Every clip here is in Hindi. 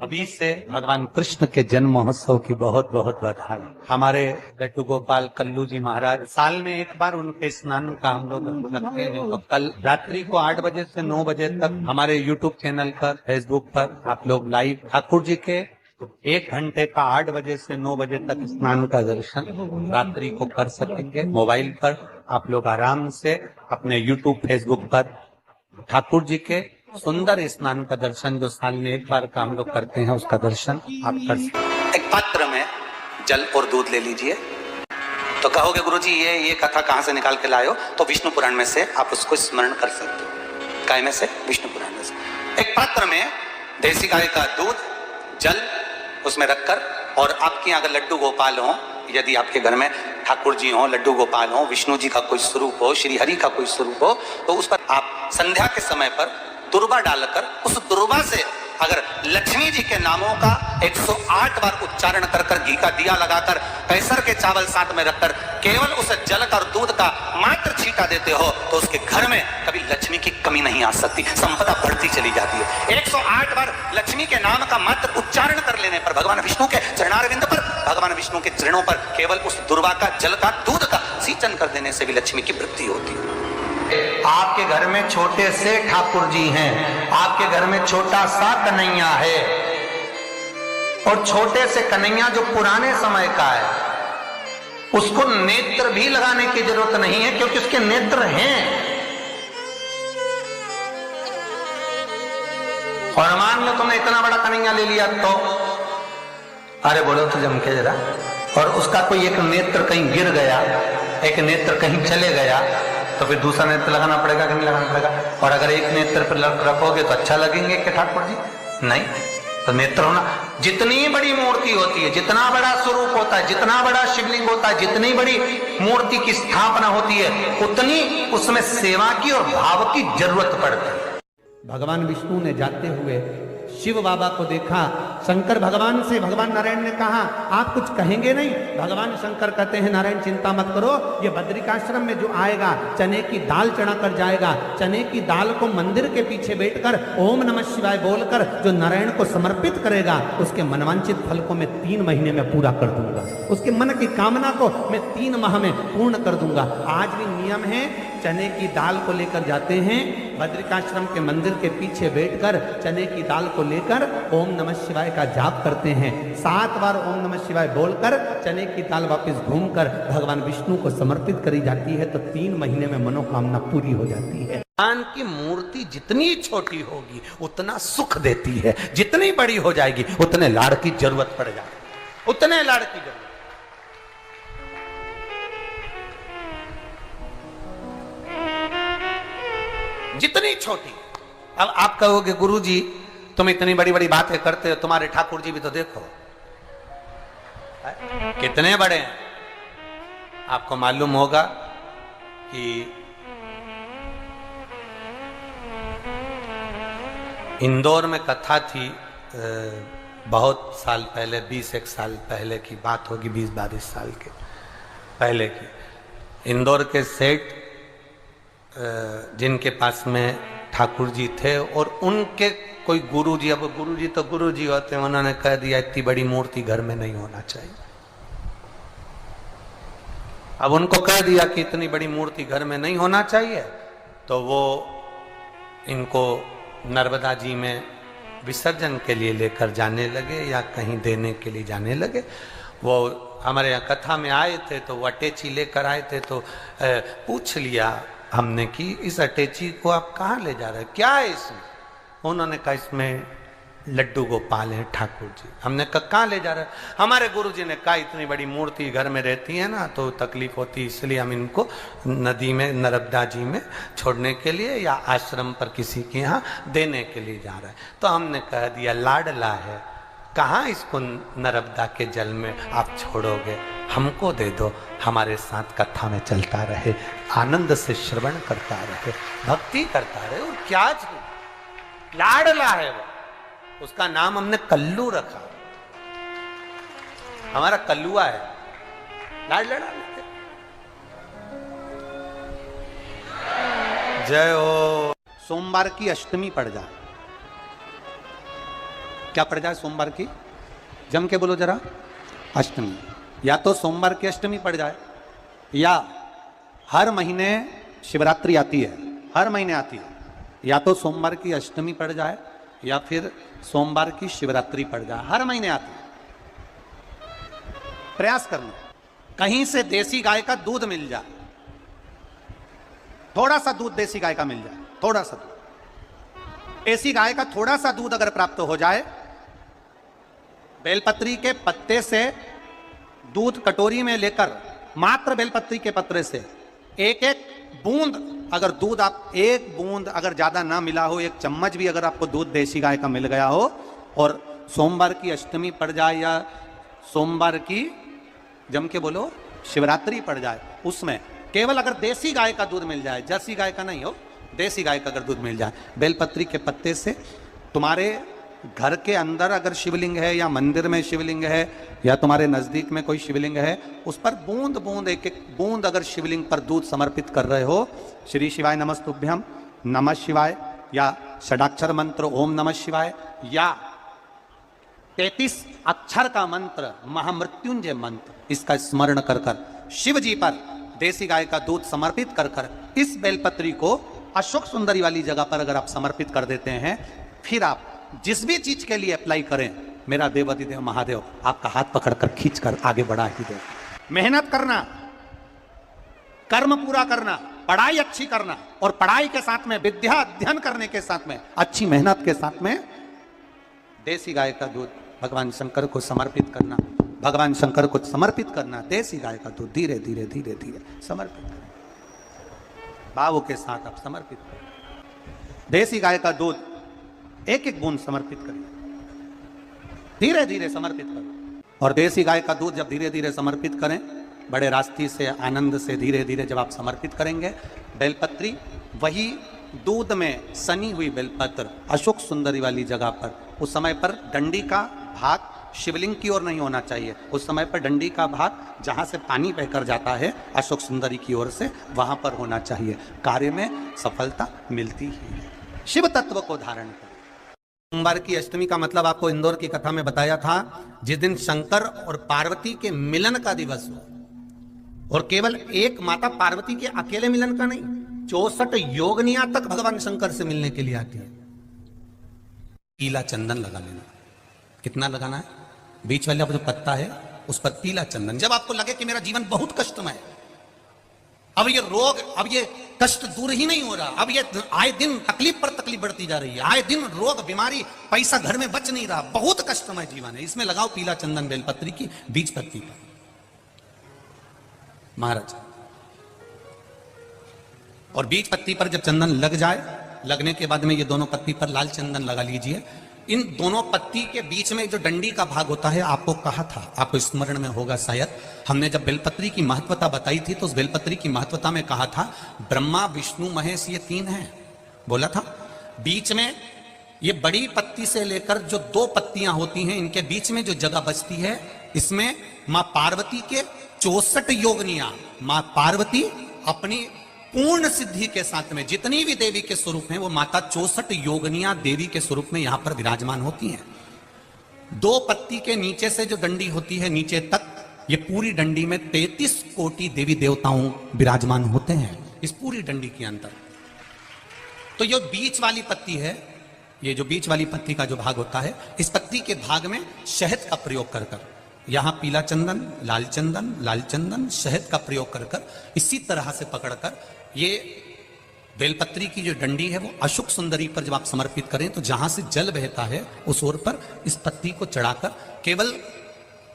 अभी से भगवान कृष्ण के जन्म महोत्सव की बहुत बहुत बधाई। हमारे लड्डू गोपाल कल्लू जी महाराज साल में एक बार उनके स्नान का हम लोग रखते हैं। तो कल रात्रि को 8 बजे से 9 बजे तक हमारे YouTube चैनल पर, फेसबुक पर आप लोग लाइव ठाकुर जी के 1 घंटे का 8 बजे से 9 बजे तक स्नान का दर्शन रात्रि को कर सकेंगे। मोबाइल पर आप लोग आराम से अपने YouTube, फेसबुक पर ठाकुर जी के सुंदर स्नान का दर्शन, जो साल में एक बार का हम लोग करते हैं, उसका दर्शन आप कर सकते। एक पात्र में जल और दूध ले लीजिए। तो कहोगे गुरुजी ये कथा कहां से निकाल के लाए हो? तो विष्णु पुराण में से आप उसको स्मरण कर सकते हो। काय में से? विष्णु पुराण में से। एक पात्र में देसी गाय का दूध, जल उसमें रखकर, और आपके अगर लड्डू गोपाल हो, यदि आपके घर में ठाकुर जी हो, लड्डू गोपाल हो, विष्णु जी का कोई स्वरूप हो, श्री हरि का कोई स्वरूप हो, तो उस पर आप संध्या के समय पर दुर्वा डालकर उस दुर्वा से अगर लक्ष्मी जी के नामों का 108 बार उच्चारण कर कर, घी का दिया लगाकर, कैसर के चावल साथ में रखकर केवल उस जल का और दूध का मात्र छींटा देते हो, तो उसके घर में कभी लक्ष्मी की कमी नहीं आ सकती, संपदा बढ़ती चली जाती है। 108 बार लक्ष्मी के नाम का मात्र उच्चारण कर लेने पर, भगवान विष्णु के चरणारविंद पर, भगवान विष्णु के चरणों पर केवल उस दुर्वा का, जल का, दूध का सिंचन कर देने से भी लक्ष्मी की वृद्धि होती है। आपके घर में छोटे से ठाकुर जी हैं, आपके घर में छोटा सा कन्हैया है, और छोटे से कन्हैया जो पुराने समय का है, उसको नेत्र भी लगाने की जरूरत नहीं है, क्योंकि उसके नेत्र हैं। और मान लो तुमने इतना बड़ा कन्हैया ले लिया, तो अरे बोलो तो जम के जरा, और उसका कोई एक नेत्र कहीं गिर गया, एक नेत्र कहीं चले गया, तो फिर दूसरा नेत्र लगाना पड़ेगा कि नहीं लगाना पड़ेगा? और अगर एक नेत्र पर रखोगे तो अच्छा लगेंगे कि ठाकुर जी? नहीं। तो नेत्र होना, जितनी बड़ी मूर्ति होती है, जितना बड़ा स्वरूप होता है, जितना बड़ा शिवलिंग होता है, जितनी बड़ी मूर्ति की स्थापना होती है, उतनी उसमें सेवा की और भाव की जरूरत पड़ती है। भगवान विष्णु ने जाते हुए शिव बाबा को देखा। शंकर भगवान से, भगवान नारायण ने कहा आप कुछ कहेंगे नहीं? भगवान शंकर कहते हैं नारायण चिंता मत करो, ये बद्रिकाश्रम में जो आएगा चने की दाल चढ़ा कर जाएगा, चने की दाल को मंदिर के पीछे बैठकर ओम नमः शिवाय बोलकर जो नारायण को समर्पित करेगा, उसके मनवांचित फल को मैं 3 महीने में पूरा कर दूंगा, उसके मन की कामना को मैं 3 माह में पूर्ण कर दूंगा। आज भी नियम है, चने की दाल को लेकर जाते हैं, बद्रिकाश्रम के मंदिर के पीछे बैठकर चने की दाल को लेकर ओम नमः शिवाय का जाप करते हैं। 7 बार ओम नमः शिवाय बोलकर चने की दाल वापस घूमकर भगवान विष्णु को समर्पित करी जाती है, तो 3 महीने में मनोकामना पूरी हो जाती है। भगवान की मूर्ति जितनी छोटी होगी उतना सुख देती है, जितनी बड़ी हो जाएगी उतने लाड़ की जरूरत पड़ जाएगी, उतने लाड़ की जरूरत। जितनी छोटी। अब आप कहोगे गुरुजी तुम इतनी बड़ी बड़ी बातें करते हो, तुम्हारे ठाकुर जी भी तो देखो कितने बड़े हैं। आपको मालूम होगा कि इंदौर में कथा थी, बहुत साल पहले, 20-1 साल पहले की बात होगी, 20-22 साल के पहले की। इंदौर के सेठ जिनके पास में ठाकुर जी थे, और उनके कोई गुरुजी, अब गुरुजी तो गुरुजी होते हैं, उन्होंने कह दिया इतनी बड़ी मूर्ति घर में नहीं होना चाहिए। अब उनको कह दिया कि इतनी बड़ी मूर्ति घर में नहीं होना चाहिए, तो वो इनको नर्मदा जी में विसर्जन के लिए लेकर जाने लगे या कहीं देने के लिए जाने लगे। वो हमारे यहाँ कथा में आए थे, तो वो अटैची लेकर आए थे, तो पूछ लिया हमने कि इस अटैची को आप कहाँ ले जा रहे हैं, क्या है इसमें? उन्होंने कहा इसमें लड्डू गोपाल हैं ठाकुर जी। हमने कहा कहाँ ले जा रहे हैं? हमारे गुरुजी ने कहा इतनी बड़ी मूर्ति घर में रहती है ना, तो तकलीफ होती है, इसलिए हम इनको नदी में, नर्मदा जी में छोड़ने के लिए या आश्रम पर किसी के यहाँ देने के लिए जा रहे हैं। तो हमने कह दिया लाडला है, कहाँ इसको नर्मदा के जल में आप छोड़ोगे, हमको दे दो, हमारे साथ कथा में चलता रहे, आनंद से श्रवण करता रहे, भक्ति करता रहे। और क्या लाडला है वो, उसका नाम हमने कल्लू रखा, हमारा कल्लुआ है, लाडला। जय हो। सोमवार की अष्टमी पड़ जाए क्या पड़ जाए सोमवार की? जम के बोलो जरा, अष्टमी। या तो सोमवार की अष्टमी पड़ जाए, या हर महीने शिवरात्रि आती है, हर महीने आती है, या तो सोमवार की अष्टमी पड़ जाए या फिर सोमवार की शिवरात्रि पड़ जाए, हर महीने आती है। प्रयास करना कहीं से देसी गाय का दूध मिल जाए, थोड़ा सा दूध देसी गाय का मिल जाए, थोड़ा सा दूध देसी गाय का, थोड़ा सा दूध अगर प्राप्त हो जाए, बेलपत्री के पत्ते से दूध कटोरी में लेकर, मात्र बेलपत्री के पत्ते से एक एक बूंद अगर दूध, आप एक बूंद अगर ज्यादा ना मिला हो, एक चम्मच भी अगर आपको दूध देसी गाय का मिल गया हो, और सोमवार की अष्टमी पड़ जाए या सोमवार की, जम के बोलो, शिवरात्रि पड़ जाए, उसमें केवल अगर देसी गाय का दूध मिल जाए, जर्सी गाय का नहीं हो, देसी गाय का अगर दूध मिल जाए, बेलपत्री के पत्ते से, तुम्हारे घर के अंदर अगर शिवलिंग है या मंदिर में शिवलिंग है या तुम्हारे नजदीक में कोई शिवलिंग है, उस पर बूंद बूंद, एक एक बूंद अगर शिवलिंग पर दूध समर्पित कर रहे हो, श्री शिवाय नमस्तुभ्यम, नमः शिवाय, या षडाक्षर मंत्र ओम नमः शिवाय, या 33 अक्षर का मंत्र महामृत्युंजय मंत्र, इसका स्मरण कर कर शिव जी पर देसी गाय का दूध समर्पित कर कर इस बेलपत्री को अशोक सुंदरी वाली जगह पर अगर आप समर्पित कर देते हैं, फिर आप जिस भी चीज के लिए अप्लाई करें, मेरा देवाधिदेव महादेव आपका हाथ पकड़कर खींचकर आगे बढ़ा ही दे। मेहनत करना, कर्म पूरा करना, पढ़ाई अच्छी करना, और पढ़ाई के साथ में विद्या अध्ययन करने के साथ में अच्छी मेहनत के साथ में देसी गाय का दूध भगवान शंकर को समर्पित करना, भगवान शंकर को समर्पित करना, देसी गाय का दूध धीरे धीरे धीरे धीरे समर्पित करना, भावों के साथ आप समर्पित करें। देसी गाय का दूध एक एक बूंद समर्पित करें, धीरे धीरे समर्पित करें। और देसी गाय का दूध जब धीरे धीरे समर्पित करें, बड़े रास्ते से, आनंद से धीरे धीरे जब आप समर्पित करेंगे, बेलपत्री वही दूध में सनी हुई बेलपत्र अशोक सुंदरी वाली जगह पर, उस समय पर डंडी का भाग शिवलिंग की ओर नहीं होना चाहिए, उस समय पर डंडी का भाग जहां से पानी बहकर जाता है अशोक सुंदरी की ओर से, वहां पर होना चाहिए। कार्य में सफलता मिलती है। शिव तत्व को धारण कर। सोमवार की अष्टमी का मतलब आपको इंदौर की कथा में बताया था, जिस दिन शंकर और पार्वती के मिलन का दिवस हो, और केवल एक माता पार्वती के अकेले मिलन का नहीं, 64 योगनियां तक भगवान शंकर से मिलने के लिए आती है। पीला चंदन लगा लेना। कितना लगाना है? बीच वाला जो पत्ता है उस पर पीला चंदन। जब आपको लगे कि मेरा जीवन बहुत कष्टमय है, अब ये रोग, अब ये कष्ट दूर ही नहीं हो रहा, अब ये आए दिन तकलीफ पर तकलीफ बढ़ती जा रही है, आए दिन रोग, बीमारी, पैसा घर में बच नहीं रहा, बहुत कष्टमय जीवन है, इसमें लगाओ पीला चंदन बेलपत्री की बीज पत्ती पर। महाराज, और बीज पत्ती पर जब चंदन लग जाए, लगने के बाद में ये दोनों पत्ती पर लाल चंदन लगा लीजिए। इन दोनों पत्ती के बीच में जो डंडी का भाग होता है, आपको कहा था, आपको स्मरण में होगा शायद, हमने जब बेलपत्री की महत्वता बताई थी तो उस बेलपत्री की महत्वता में कहा था ब्रह्मा विष्णु महेश ये 3 हैं, बोला था। बीच में ये बड़ी पत्ती से लेकर जो 2 पत्तियां होती हैं, इनके बीच में जो जगह बचती है, इसमें मां पार्वती के 64 योगनियां, मां पार्वती अपनी पूर्ण सिद्धि के साथ में जितनी भी देवी के स्वरूप हैं, वो माता 64 योगनियां देवी के स्वरूप में यहां पर विराजमान होती हैं। 2 पत्ती के नीचे से जो डंडी होती है नीचे तक, ये पूरी डंडी में 33 कोटि देवी देवताओं विराजमान होते हैं इस पूरी डंडी के अंदर। तो ये बीच वाली पत्ती है, ये जो बीच वाली पत्ती का जो भाग होता है, इस पत्ती के भाग में शहद का प्रयोग कर कर, यहां पीला चंदन, लाल चंदन, शहद का प्रयोग कर कर, इसी तरह से पकड़कर ये बेलपत्री की जो डंडी है वो अशोक सुंदरी पर जब आप समर्पित करें, तो जहां से जल बहता है उस ओर पर इस पत्ती को चढ़ाकर केवल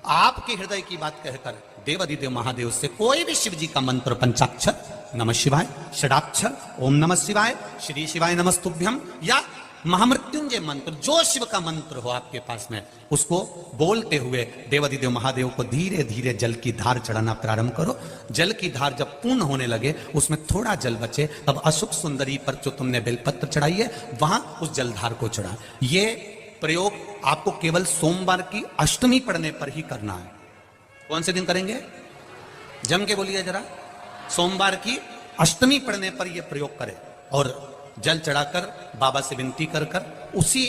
आपके हृदय की बात कहकर देवाधिदेव महादेव से कोई भी शिव जी का मंत्र, पंचाक्षर नमः शिवाय, षडाक्षर ओम नमः शिवाय, श्री शिवाय नमस्तुभ्यम, या महामृत्युंजय मंत्र, जो शिव का मंत्र हो आपके पास में, उसको बोलते हुए देवाधिदेव महादेव को धीरे धीरे जल की धार चढ़ाना प्रारंभ करो। जल की धार जब पूर्ण होने लगे, उसमें थोड़ा जल बचे, तब अशोक सुंदरी पर जो तुमने बेलपत्र चढ़ाई है वहां उस जलधार को चढ़ा। ये प्रयोग आपको केवल सोमवार की अष्टमी पढ़ने पर ही करना है। कौन से दिन करेंगे? जम के बोलिए जरा। सोमवार की अष्टमी पढ़ने पर यह प्रयोग करें, और जल चढ़ाकर बाबा से विनती कर कर उसी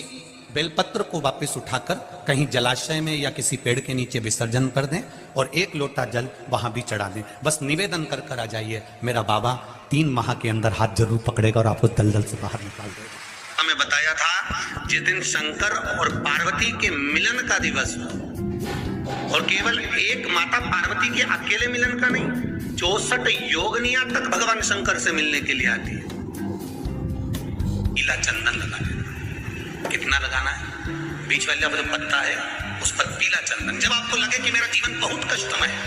बेलपत्र को वापस उठाकर कहीं जलाशय में या किसी पेड़ के नीचे विसर्जन कर दें और 1 लोटा जल वहां भी चढ़ा दें। बस निवेदन कर कर आ जाइए, मेरा बाबा 3 माह के अंदर हाथ जरूर पकड़ेगा और आपको दलदल से बाहर निकाल देगा। हमें बताया था जिस दिन शंकर और पार्वती के मिलन का दिवस हो, और केवल एक माता पार्वती के अकेले मिलन का नहीं, 64 योगनियां तक भगवान शंकर से मिलने के लिए आती है। पीला चंदन लगाना, कितना लगाना है? बीच वाला जो पत्ता है उस पर पीला चंदन। जब आपको लगे कि मेरा जीवन बहुत कष्टमय है,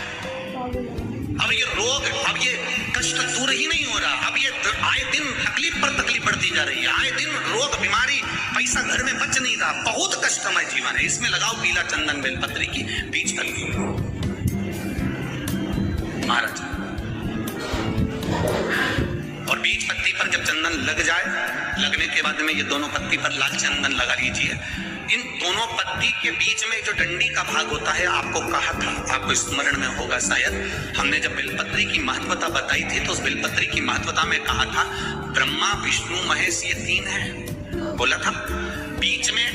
अब ये रोग, अब ये कष्ट दूर ही नहीं हो रहा, अब ये आए दिन तकलीफ पर तकलीफ बढ़ती जा रही है, आए दिन रोग बीमारी, पैसा घर में बच नहीं रहा, बहुत कष्टमय जीवन है, इसमें लगाओ पीला चंदन बेलपत्री की बीज तली महाराज। और बीज पत्ती पर जब चंदन लग जाए, लगने के बाद में ये दोनों पत्ती पर लाल चंदन लगा लीजिए। इन दोनों पत्ती के बीच में जो डंडी का भाग होता है, आपको कहा था, आपको स्मरण में होगा शायद, हमने जब बेलपत्री की महत्वता बताई थी तो उस बेलपत्री की महत्वता में कहा था ब्रह्मा विष्णु महेश ये 3 हैं, बोला था। बीच में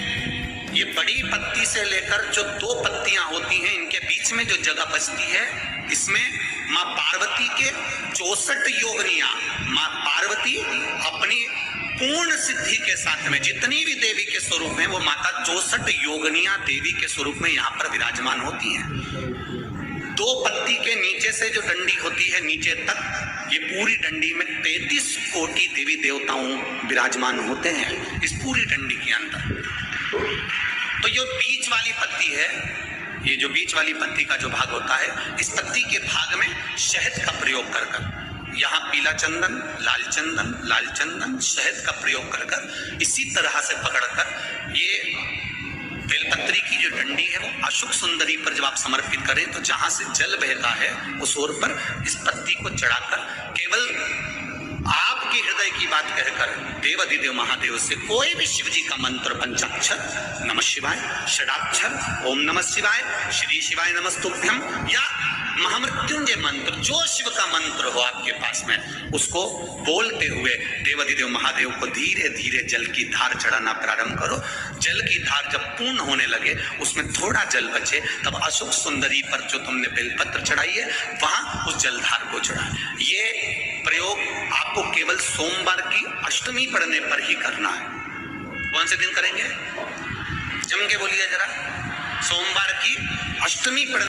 ये बड़ी पत्ती से लेकर जो 2 पत्तियां होती हैं, इनके बीच में जो जगह बचती है, इसमें माँ पार्वती के 64 योगनियां, माँ पार्वती अपनी पूर्ण सिद्धि के साथ में जितनी भी देवी के स्वरूप में, वो माता 64 योगनियां देवी के स्वरूप में यहाँ पर विराजमान होती हैं। 2 पत्ती के नीचे से जो डंडी होती है नीचे तक, ये पूरी डंडी में 33 कोटि देवी देवताओं विराजमान होते हैं इस पूरी डंडी के अंदर। तो ये बीच वाली पत्ती है, ये जो बीच वाली पत्ती का जो भाग होता है, इस पत्ती के भाग में शहद का प्रयोग कर यहाँ पीला चंदन, लाल चंदन, शहद का प्रयोग कर इसी तरह से पकड़कर ये बेलपत्री की जो डंडी है वो अशुक सुंदरी पर जब आप समर्पित करें तो जहां से जल बहता है उस ओर पर इस पत्ती को चढ़ाकर केवल आपके हृदय की बात कहकर देवाधिदेव महादेव से कोई भी शिव जी का मंत्र, पंचाक्षर, नमः शिवाय, षडाक्षर, ओम नमः शिवाय, श्री शिवाय नमस्तुभ्यम, या महामृत्युंजय मंत्र, जो शिव का मंत्र हो आपके पास में, उसको बोलते हुए देवाधिदेव महादेव को धीरे धीरे जल की धार चढ़ाना प्रारंभ करो। जल की धार जब पूर्ण होने लगे, उसमें थोड़ा जल बचे, तब अशोक सुंदरी पर जो तुमने बेलपत्र चढ़ाई है वहां उस जलधार को चढ़ा। ये प्रयोग आपको केवल सोमवार की अष्टमी पढ़ने पर ही करना है। कौन से दिन करेंगे? जम के बोलिए जरा। सोमवार की अष्टमी पढ़ने